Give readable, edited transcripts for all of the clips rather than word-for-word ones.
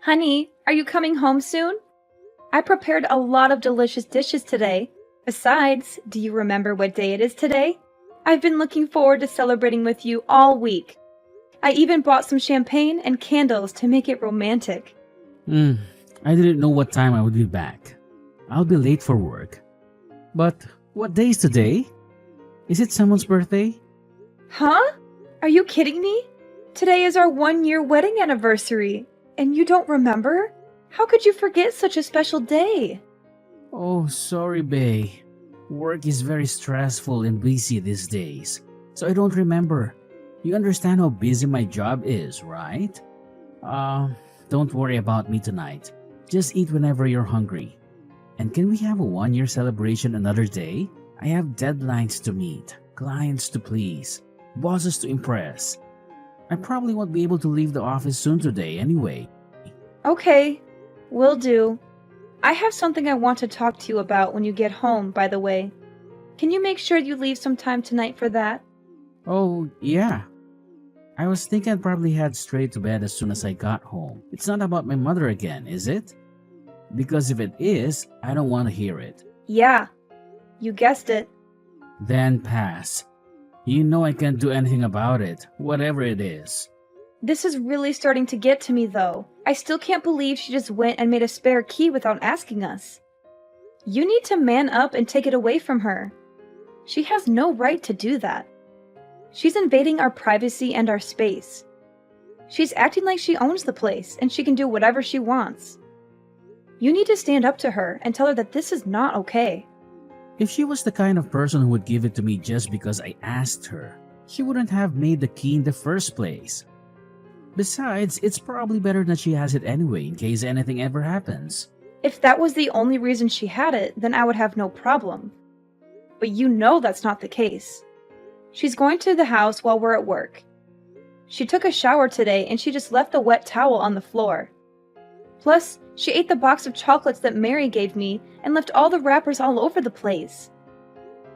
Honey, are you coming home soon? I prepared a lot of delicious dishes today. Besides, do you remember what day it is today? I've been looking forward to celebrating with you all week. I even bought some champagne and candles to make it romantic. Hmm, I didn't know what time I would be back. I'll be late for work. But what day is today? Is it someone's birthday? Huh? Are you kidding me? Today is our 1-year wedding anniversary, and you don't remember? How could you forget such a special day? Oh, sorry, bae. Work is very stressful and busy these days, so I don't remember. You understand how busy my job is, right? Don't worry about me tonight. Just eat whenever you're hungry. And can we have a 1-year celebration another day? I have deadlines to meet, clients to please, bosses to impress. I probably won't be able to leave the office soon today anyway. Okay, will do. I have something I want to talk to you about when you get home, by the way. Can you make sure you leave some time tonight for that? Oh, yeah. I was thinking I'd probably head straight to bed as soon as I got home. It's not about my mother again, is it? Because if it is, I don't want to hear it. Yeah, you guessed it. Then pass. You know I can't do anything about it, whatever it is. This is really starting to get to me, though. I still can't believe she just went and made a spare key without asking us. You need to man up and take it away from her. She has no right to do that. She's invading our privacy and our space. She's acting like she owns the place and she can do whatever she wants. You need to stand up to her and tell her that this is not okay. If she was the kind of person who would give it to me just because I asked her, she wouldn't have made the key in the first place. Besides, it's probably better that she has it anyway in case anything ever happens. If that was the only reason she had it, then I would have no problem. But you know that's not the case. She's going to the house while we're at work. She took a shower today and she just left the wet towel on the floor. Plus, she ate the box of chocolates that Mary gave me and left all the wrappers all over the place.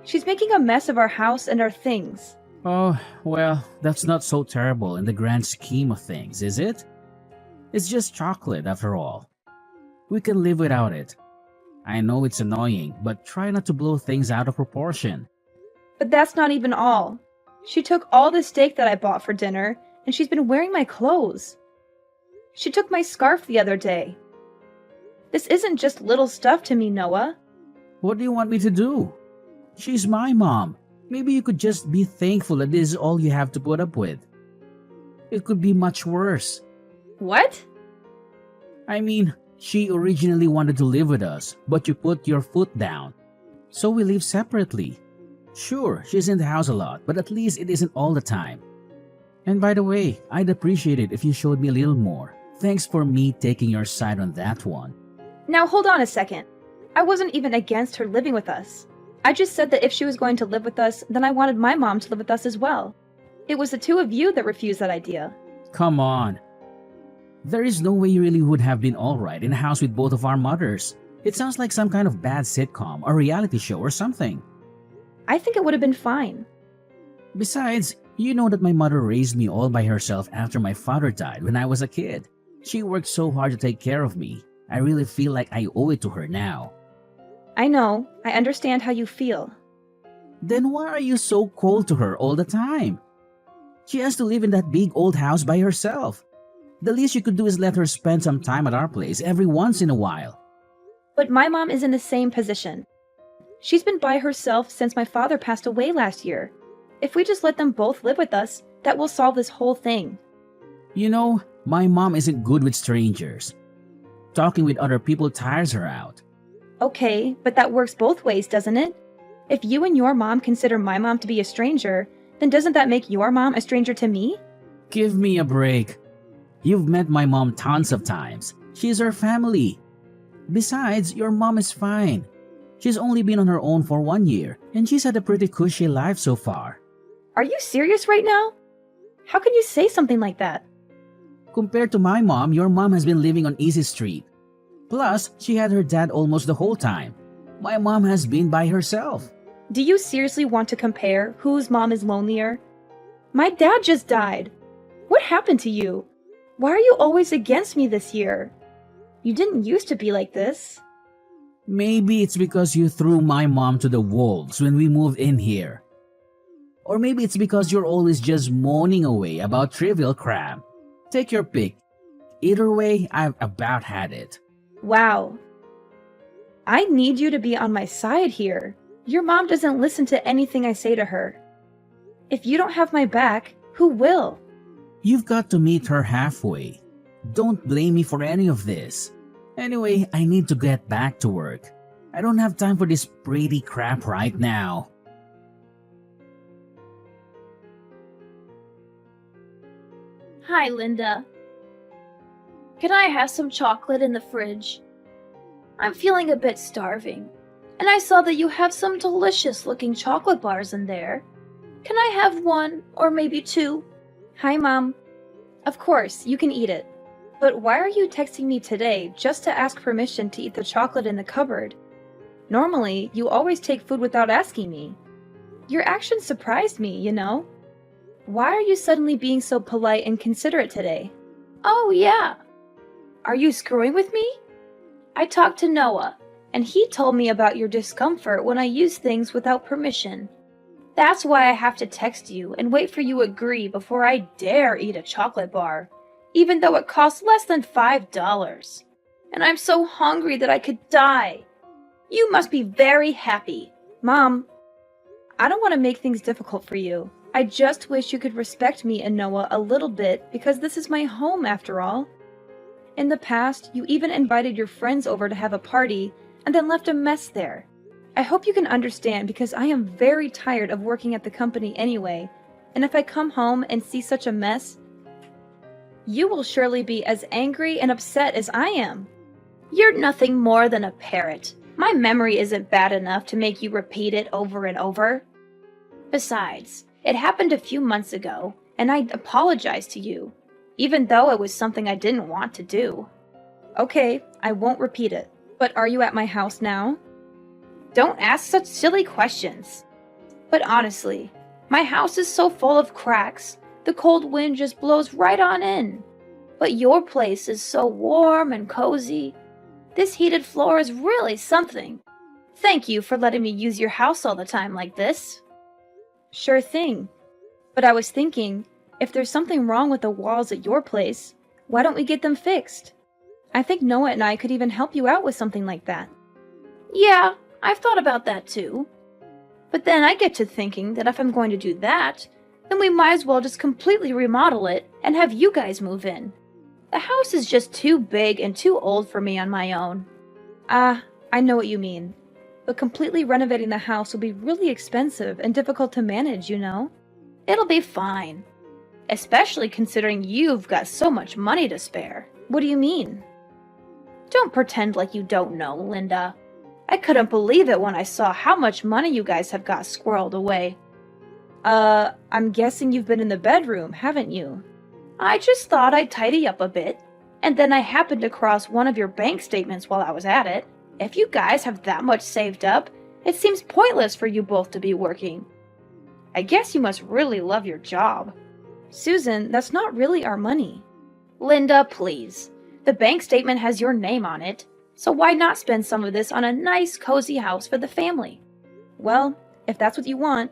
She's making a mess of our house and our things. Oh, well, that's not so terrible in the grand scheme of things, is it? It's just chocolate after all. We can live without it. I know it's annoying, but try not to blow things out of proportion. But that's not even all. She took all the steak that I bought for dinner, and she's been wearing my clothes. She took my scarf the other day. This isn't just little stuff to me, Noah. What do you want me to do? She's my mom. Maybe you could just be thankful that this is all you have to put up with. It could be much worse. What? I mean, she originally wanted to live with us, but you put your foot down. So we live separately. Sure, she's in the house a lot, but at least it isn't all the time. And by the way, I'd appreciate it if you showed me a little more. Thanks for me taking your side on that one. Now hold on a second. I wasn't even against her living with us. I just said that if she was going to live with us, then I wanted my mom to live with us as well. It was the two of you that refused that idea. Come on. There is no way you really would have been alright in a house with both of our mothers. It sounds like some kind of bad sitcom or reality show or something. I think it would have been fine. Besides, you know that my mother raised me all by herself after my father died when I was a kid. She worked so hard to take care of me. I really feel like I owe it to her now. I know. I understand how you feel. Then why are you so cold to her all the time? She has to live in that big old house by herself. The least you could do is let her spend some time at our place every once in a while. But my mom is in the same position. She's been by herself since my father passed away last year. If we just let them both live with us, that will solve this whole thing. You know, my mom isn't good with strangers. Talking with other people tires her out. Okay, but that works both ways, doesn't it? If you and your mom consider my mom to be a stranger, then doesn't that make your mom a stranger to me? Give me a break. You've met my mom tons of times. She's our family. Besides, your mom is fine. She's only been on her own for 1 year, and she's had a pretty cushy life so far. Are you serious right now? How can you say something like that? Compared to my mom, your mom has been living on Easy Street. Plus, she had her dad almost the whole time. My mom has been by herself. Do you seriously want to compare whose mom is lonelier? My dad just died. What happened to you? Why are you always against me this year? You didn't used to be like this. Maybe it's because you threw my mom to the wolves when we moved in here. Or maybe it's because you're always just moaning away about trivial crap. Take your pick. Either way, I've about had it. Wow. I need you to be on my side here. Your mom doesn't listen to anything I say to her. If you don't have my back, who will? You've got to meet her halfway. Don't blame me for any of this. Anyway, I need to get back to work. I don't have time for this pretty crap right now. Hi, Linda. Can I have some chocolate in the fridge? I'm feeling a bit starving, and I saw that you have some delicious-looking chocolate bars in there. Can I have one, or maybe two? Hi, Mom. Of course, you can eat it. But why are you texting me today just to ask permission to eat the chocolate in the cupboard? Normally, you always take food without asking me. Your actions surprised me, you know? Why are you suddenly being so polite and considerate today? Oh, yeah. Are you screwing with me? I talked to Noah, and he told me about your discomfort when I use things without permission. That's why I have to text you and wait for you to agree before I dare eat a chocolate bar, even though it costs less than $5. And I'm so hungry that I could die. You must be very happy. Mom, I don't want to make things difficult for you. I just wish you could respect me and Noah a little bit because this is my home after all. In the past, you even invited your friends over to have a party and then left a mess there. I hope you can understand because I am very tired of working at the company anyway, and if I come home and see such a mess, you will surely be as angry and upset as I am. You're nothing more than a parrot. My memory isn't bad enough to make you repeat it over and over. Besides, it happened a few months ago, and I apologized to you, even though it was something I didn't want to do. Okay, I won't repeat it. But are you at my house now? Don't ask such silly questions. But honestly, my house is so full of cracks, the cold wind just blows right on in. But your place is so warm and cozy. This heated floor is really something. Thank you for letting me use your house all the time like this. Sure thing. But I was thinking, if there's something wrong with the walls at your place, why don't we get them fixed? I think Noah and I could even help you out with something like that. Yeah, I've thought about that too. But then I get to thinking that if I'm going to do that, then we might as well just completely remodel it and have you guys move in. The house is just too big and too old for me on my own. I know what you mean. But completely renovating the house will be really expensive and difficult to manage, you know? It'll be fine. Especially considering you've got so much money to spare. What do you mean? Don't pretend like you don't know, Linda. I couldn't believe it when I saw how much money you guys have got squirreled away. I'm guessing you've been in the bedroom, haven't you? I just thought I'd tidy up a bit, and then I happened to cross one of your bank statements while I was at it. If you guys have that much saved up, it seems pointless for you both to be working. I guess you must really love your job. Susan, that's not really our money. Linda, please. The bank statement has your name on it, so why not spend some of this on a nice, cozy house for the family? Well, if that's what you want.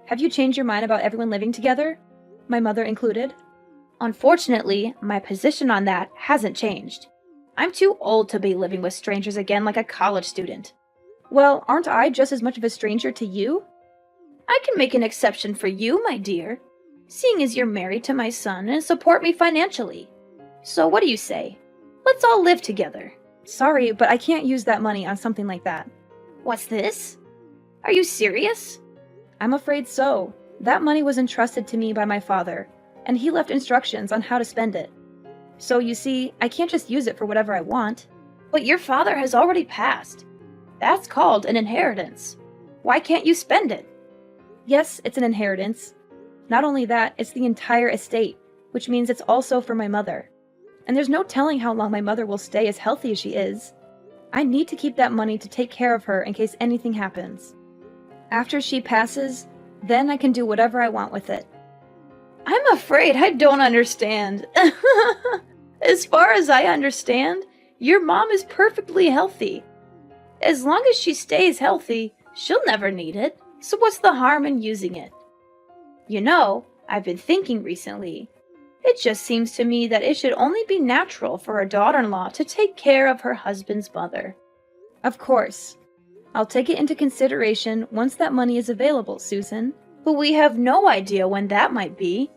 Have you changed your mind about everyone living together? My mother included? Unfortunately, my position on that hasn't changed. I'm too old to be living with strangers again like a college student. Well, aren't I just as much of a stranger to you? I can make an exception for you, my dear, seeing as you're married to my son and support me financially. So what do you say? Let's all live together. Sorry, but I can't use that money on something like that. What's this? Are you serious? I'm afraid so. That money was entrusted to me by my father, and he left instructions on how to spend it. So you see, I can't just use it for whatever I want. But your father has already passed. That's called an inheritance. Why can't you spend it? Yes, it's an inheritance. Not only that, it's the entire estate, which means it's also for my mother. And there's no telling how long my mother will stay as healthy as she is. I need to keep that money to take care of her in case anything happens. After she passes, then I can do whatever I want with it. I'm afraid I don't understand. As far as I understand, your mom is perfectly healthy. As long as she stays healthy, she'll never need it. So what's the harm in using it? You know, I've been thinking recently. It just seems to me that it should only be natural for a daughter-in-law to take care of her husband's mother. Of course. I'll take it into consideration once that money is available, Susan. But we have no idea when that might be.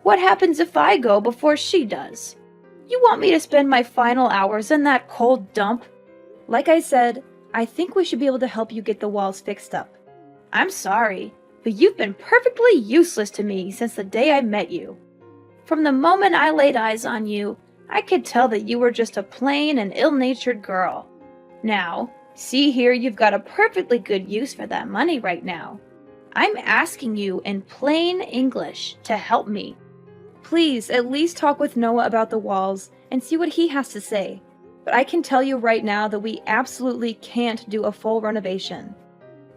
What happens if I go before she does? You want me to spend my final hours in that cold dump? Like I said, I think we should be able to help you get the walls fixed up. I'm sorry, but you've been perfectly useless to me since the day I met you. From the moment I laid eyes on you, I could tell that you were just a plain and ill-natured girl. Now, see here, you've got a perfectly good use for that money right now. I'm asking you in plain English to help me. Please, at least talk with Noah about the walls and see what he has to say. But I can tell you right now that we absolutely can't do a full renovation.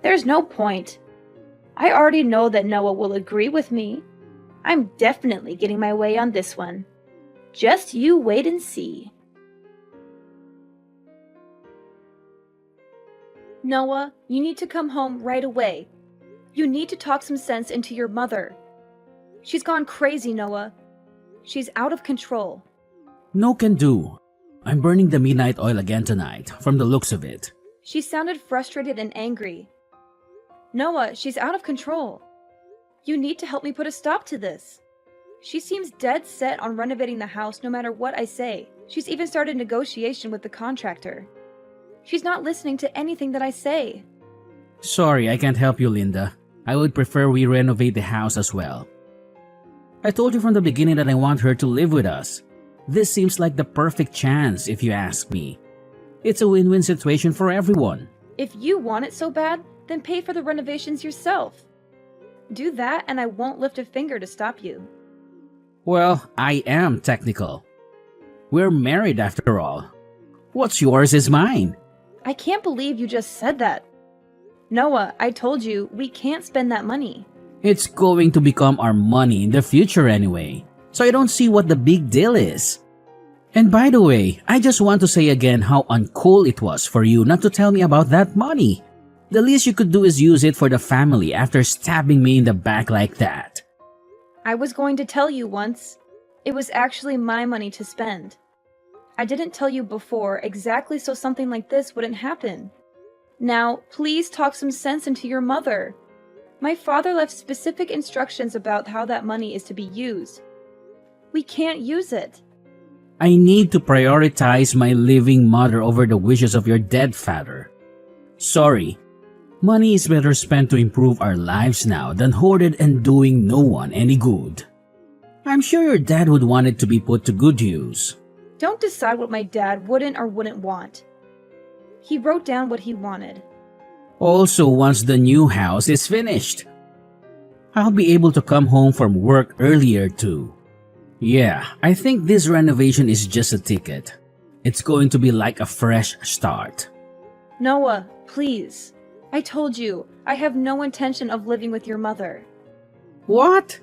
There's no point. I already know that Noah will agree with me. I'm definitely getting my way on this one. Just you wait and see. Noah, you need to come home right away. You need to talk some sense into your mother. She's gone crazy, Noah. She's out of control. No can do. I'm burning the midnight oil again tonight, from the looks of it. She sounded frustrated and angry. Noah, she's out of control. You need to help me put a stop to this. She seems dead set on renovating the house no matter what I say. She's even started negotiation with the contractor. She's not listening to anything that I say. Sorry, I can't help you, Linda. I would prefer we renovate the house as well. I told you from the beginning that I want her to live with us. This seems like the perfect chance, if you ask me. It's a win-win situation for everyone. If you want it so bad, then pay for the renovations yourself. Do that and I won't lift a finger to stop you. Well, I am technical. We're married after all. What's yours is mine. I can't believe you just said that. Noah, I told you, we can't spend that money. It's going to become our money in the future anyway, so I don't see what the big deal is. And by the way, I just want to say again how uncool it was for you not to tell me about that money. The least you could do is use it for the family after stabbing me in the back like that. I was going to tell you once. It was actually my money to spend. I didn't tell you before exactly so something like this wouldn't happen. Now, please talk some sense into your mother. My father left specific instructions about how that money is to be used. We can't use it. I need to prioritize my living mother over the wishes of your dead father. Sorry. Money is better spent to improve our lives now than hoarded and doing no one any good. I'm sure your dad would want it to be put to good use. Don't decide what my dad wouldn't or wouldn't want. He wrote down what he wanted. Also, once the new house is finished, I'll be able to come home from work earlier too. Yeah, I think this renovation is just a ticket. It's going to be like a fresh start. Noah, please. I told you, I have no intention of living with your mother. What?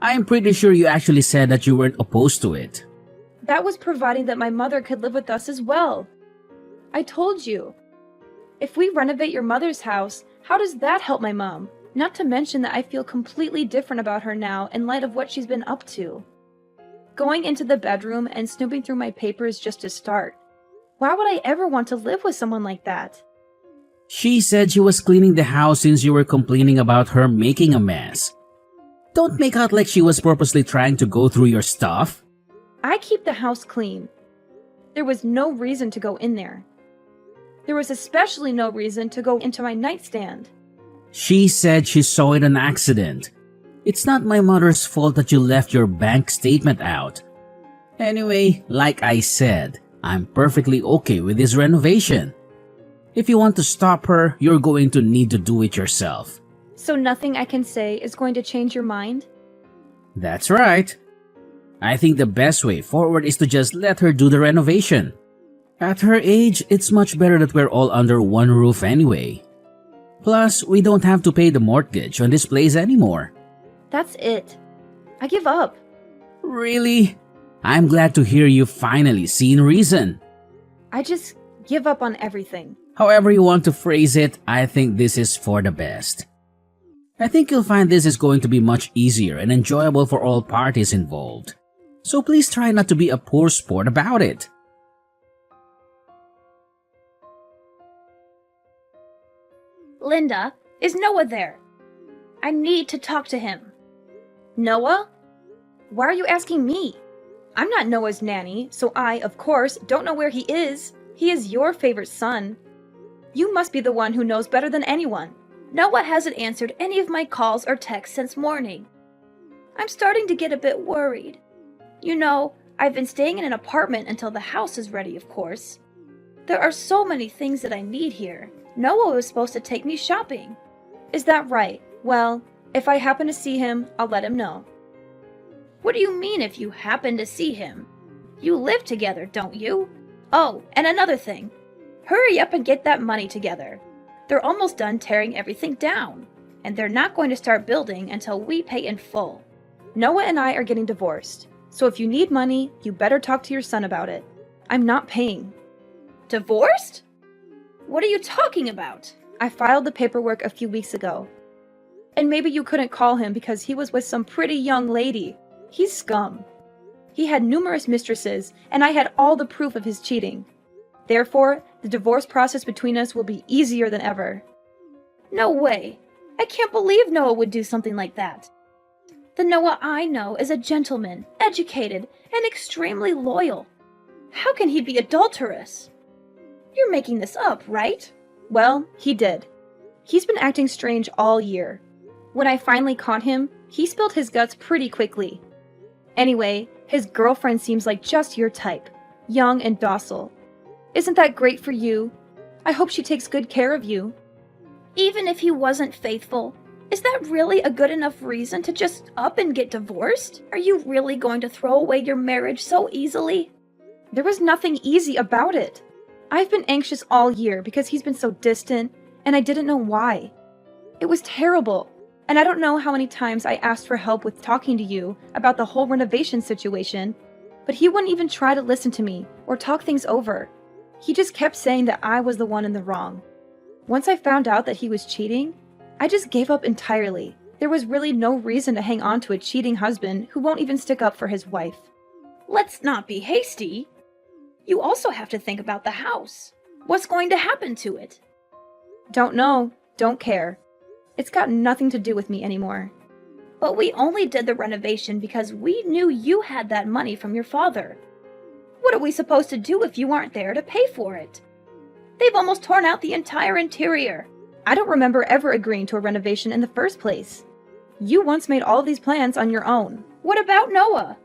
I'm pretty sure you actually said that you weren't opposed to it. That was providing that my mother could live with us as well. I told you. If we renovate your mother's house, how does that help my mom? Not to mention that I feel completely different about her now in light of what she's been up to. Going into the bedroom and snooping through my papers just to start. Why would I ever want to live with someone like that? She said she was cleaning the house since you were complaining about her making a mess. Don't make out like she was purposely trying to go through your stuff. I keep the house clean. There was no reason to go in there. There was especially no reason to go into my nightstand. She said she saw it on accident. It's not my mother's fault that you left your bank statement out. Anyway, like I said, I'm perfectly okay with this renovation. If you want to stop her, you're going to need to do it yourself. So nothing I can say is going to change your mind? That's right. I think the best way forward is to just let her do the renovation. At her age, it's much better that we're all under one roof anyway. Plus, we don't have to pay the mortgage on this place anymore. That's it. I give up. Really? I'm glad to hear you finally seen reason. I just give up on everything. However you want to phrase it, I think this is for the best. I think you'll find this is going to be much easier and enjoyable for all parties involved. So please try not to be a poor sport about it. Linda, is Noah there? I need to talk to him. Noah? Why are you asking me? I'm not Noah's nanny, so I, of course, don't know where he is. He is your favorite son. You must be the one who knows better than anyone. Noah hasn't answered any of my calls or texts since morning. I'm starting to get a bit worried. You know, I've been staying in an apartment until the house is ready, of course. There are so many things that I need here. Noah was supposed to take me shopping. Is that right? Well, if I happen to see him, I'll let him know. What do you mean if you happen to see him? You live together, don't you? Oh, and another thing. Hurry up and get that money together. They're almost done tearing everything down, and they're not going to start building until we pay in full. Noah and I are getting divorced, so if you need money, you better talk to your son about it. I'm not paying. Divorced? What are you talking about? I filed the paperwork a few weeks ago. And maybe you couldn't call him because he was with some pretty young lady. He's scum. He had numerous mistresses, and I had all the proof of his cheating. Therefore, the divorce process between us will be easier than ever. No way. I can't believe Noah would do something like that. The Noah I know is a gentleman, educated, and extremely loyal. How can he be adulterous? You're making this up, right? Well, he did. He's been acting strange all year. When I finally caught him, he spilled his guts pretty quickly. Anyway, his girlfriend seems like just your type, young and docile. Isn't that great for you? I hope she takes good care of you. Even if he wasn't faithful, is that really a good enough reason to just up and get divorced? Are you really going to throw away your marriage so easily? There was nothing easy about it. I've been anxious all year because he's been so distant, and I didn't know why. It was terrible, and I don't know how many times I asked for help with talking to you about the whole renovation situation, but he wouldn't even try to listen to me or talk things over. He just kept saying that I was the one in the wrong. Once I found out that he was cheating, I just gave up entirely. There was really no reason to hang on to a cheating husband who won't even stick up for his wife. Let's not be hasty. You also have to think about the house. What's going to happen to it? Don't know. Don't care. It's got nothing to do with me anymore. But we only did the renovation because we knew you had that money from your father. What are we supposed to do if you aren't there to pay for it? They've almost torn out the entire interior. I don't remember ever agreeing to a renovation in the first place. You once made all of these plans on your own. What about Noah?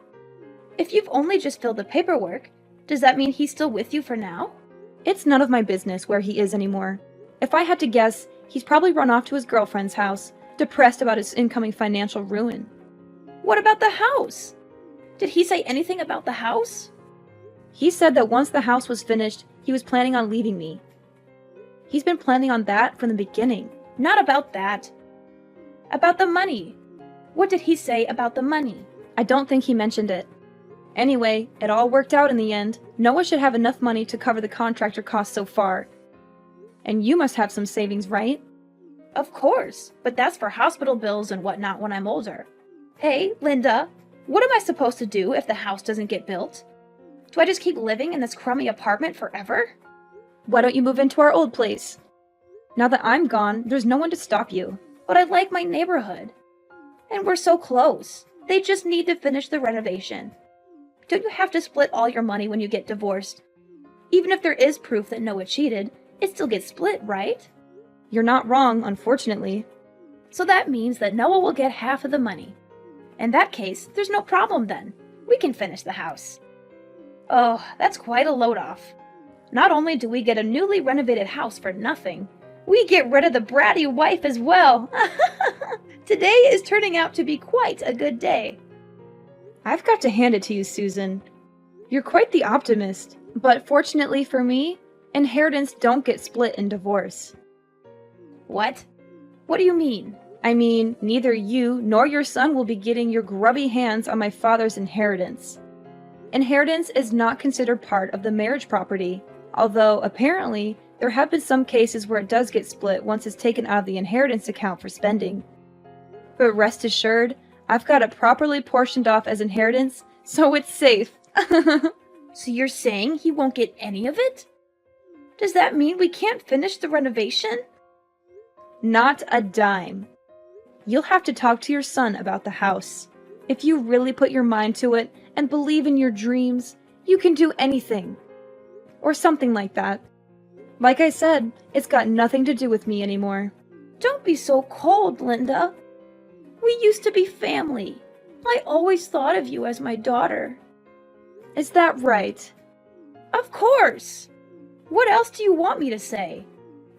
If you've only just filled the paperwork, does that mean he's still with you for now? It's none of my business where he is anymore. If I had to guess, he's probably run off to his girlfriend's house, depressed about his incoming financial ruin. What about the house? Did he say anything about the house? He said that once the house was finished, he was planning on leaving me. He's been planning on that from the beginning. Not about that. About the money. What did he say about the money? I don't think he mentioned it. Anyway, it all worked out in the end. Noah should have enough money to cover the contractor costs so far. And you must have some savings, right? Of course, but that's for hospital bills and whatnot when I'm older. Hey, Linda, what am I supposed to do if the house doesn't get built? Do I just keep living in this crummy apartment forever? Why don't you move into our old place? Now that I'm gone, there's no one to stop you. But I like my neighborhood. And we're so close. They just need to finish the renovation. Don't you have to split all your money when you get divorced? Even if there is proof that Noah cheated, it still gets split, right? You're not wrong, unfortunately. So that means that Noah will get half of the money. In that case, there's no problem then. We can finish the house. Oh, that's quite a load off. Not only do we get a newly renovated house for nothing, we get rid of the bratty wife as well. Today is turning out to be quite a good day. I've got to hand it to you, Susan. You're quite the optimist, but fortunately for me, inheritance don't get split in divorce. What? What do you mean? I mean, neither you nor your son will be getting your grubby hands on my father's inheritance. Inheritance is not considered part of the marriage property, although apparently there have been some cases where it does get split once it's taken out of the inheritance account for spending. But rest assured, I've got it properly portioned off as inheritance, so it's safe. So you're saying he won't get any of it? Does that mean we can't finish the renovation? Not a dime. You'll have to talk to your son about the house. If you really put your mind to it and believe in your dreams, you can do anything. Or something like that. Like I said, it's got nothing to do with me anymore. Don't be so cold, Linda. We used to be family. I always thought of you as my daughter. Is that right? Of course! What else do you want me to say?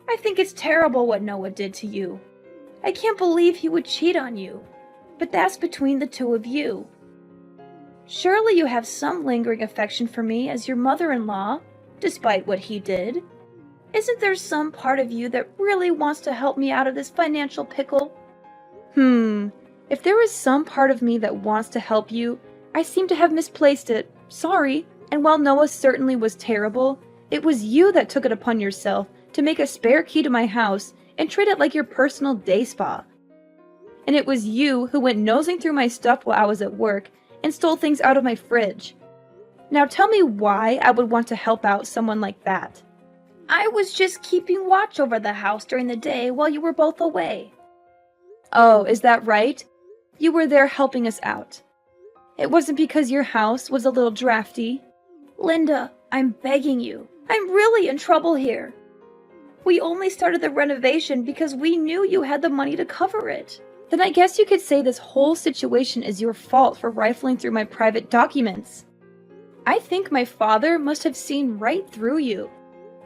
I think it's terrible what Noah did to you. I can't believe he would cheat on you. But that's between the two of you. Surely you have some lingering affection for me as your mother-in-law, despite what he did. Isn't there some part of you that really wants to help me out of this financial pickle? If there is some part of me that wants to help you, I seem to have misplaced it. Sorry. And while Noah certainly was terrible, it was you that took it upon yourself to make a spare key to my house and treat it like your personal day spa. And it was you who went nosing through my stuff while I was at work and stole things out of my fridge. Now tell me why I would want to help out someone like that. I was just keeping watch over the house during the day while you were both away. Oh, is that right? You were there helping us out. It wasn't because your house was a little drafty. Linda, I'm begging you. I'm really in trouble here. We only started the renovation because we knew you had the money to cover it. Then I guess you could say this whole situation is your fault for rifling through my private documents. I think my father must have seen right through you.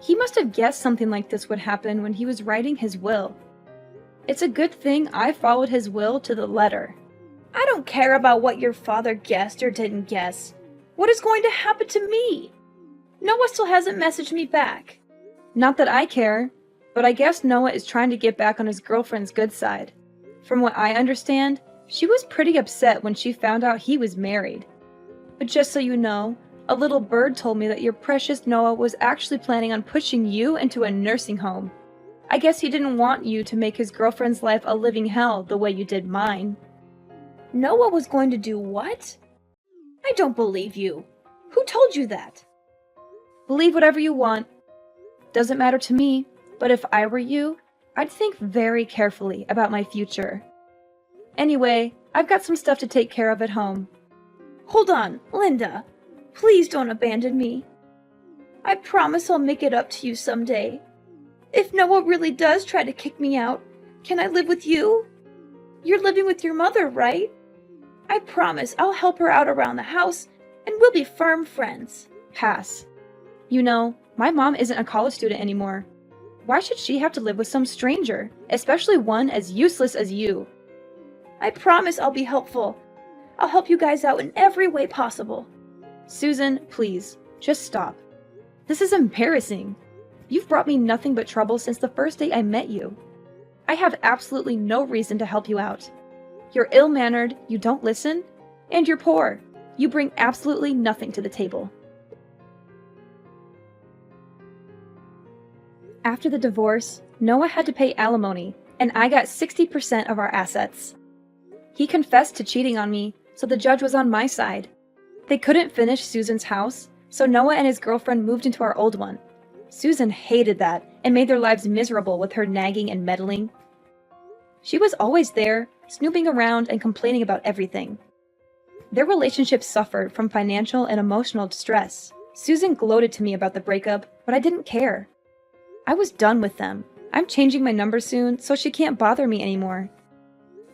He must have guessed something like this would happen when he was writing his will. It's a good thing I followed his will to the letter. I don't care about what your father guessed or didn't guess. What is going to happen to me? Noah still hasn't messaged me back. Not that I care, but I guess Noah is trying to get back on his girlfriend's good side. From what I understand, she was pretty upset when she found out he was married. But just so you know, a little bird told me that your precious Noah was actually planning on pushing you into a nursing home. I guess he didn't want you to make his girlfriend's life a living hell the way you did mine. Noah was going to do what? I don't believe you. Who told you that? Believe whatever you want. Doesn't matter to me, but if I were you, I'd think very carefully about my future. Anyway, I've got some stuff to take care of at home. Hold on, Linda. Please don't abandon me. I promise I'll make it up to you someday. If Noah really does try to kick me out, can I live with you? You're living with your mother, right? I promise I'll help her out around the house, and we'll be firm friends. Pass. You know, my mom isn't a college student anymore. Why should she have to live with some stranger, especially one as useless as you? I promise I'll be helpful. I'll help you guys out in every way possible. Susan, please, just stop. This is embarrassing. You've brought me nothing but trouble since the first day I met you. I have absolutely no reason to help you out. You're ill-mannered, you don't listen, and you're poor. You bring absolutely nothing to the table. After the divorce, Noah had to pay alimony, and I got 60% of our assets. He confessed to cheating on me, so the judge was on my side. They couldn't finish Susan's house, so Noah and his girlfriend moved into our old one. Susan hated that and made their lives miserable with her nagging and meddling. She was always there, snooping around and complaining about everything. Their relationship suffered from financial and emotional distress. Susan gloated to me about the breakup, but I didn't care. I was done with them. I'm changing my number soon, so she can't bother me anymore.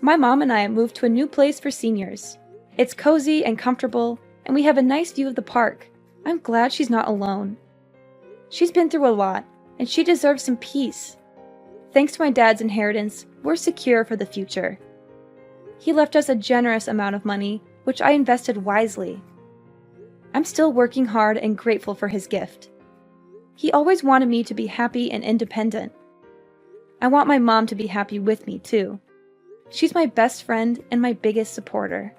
My mom and I moved to a new place for seniors. It's cozy and comfortable, and we have a nice view of the park. I'm glad she's not alone. She's been through a lot, and she deserves some peace. Thanks to my dad's inheritance, we're secure for the future. He left us a generous amount of money, which I invested wisely. I'm still working hard and grateful for his gift. He always wanted me to be happy and independent. I want my mom to be happy with me, too. She's my best friend and my biggest supporter.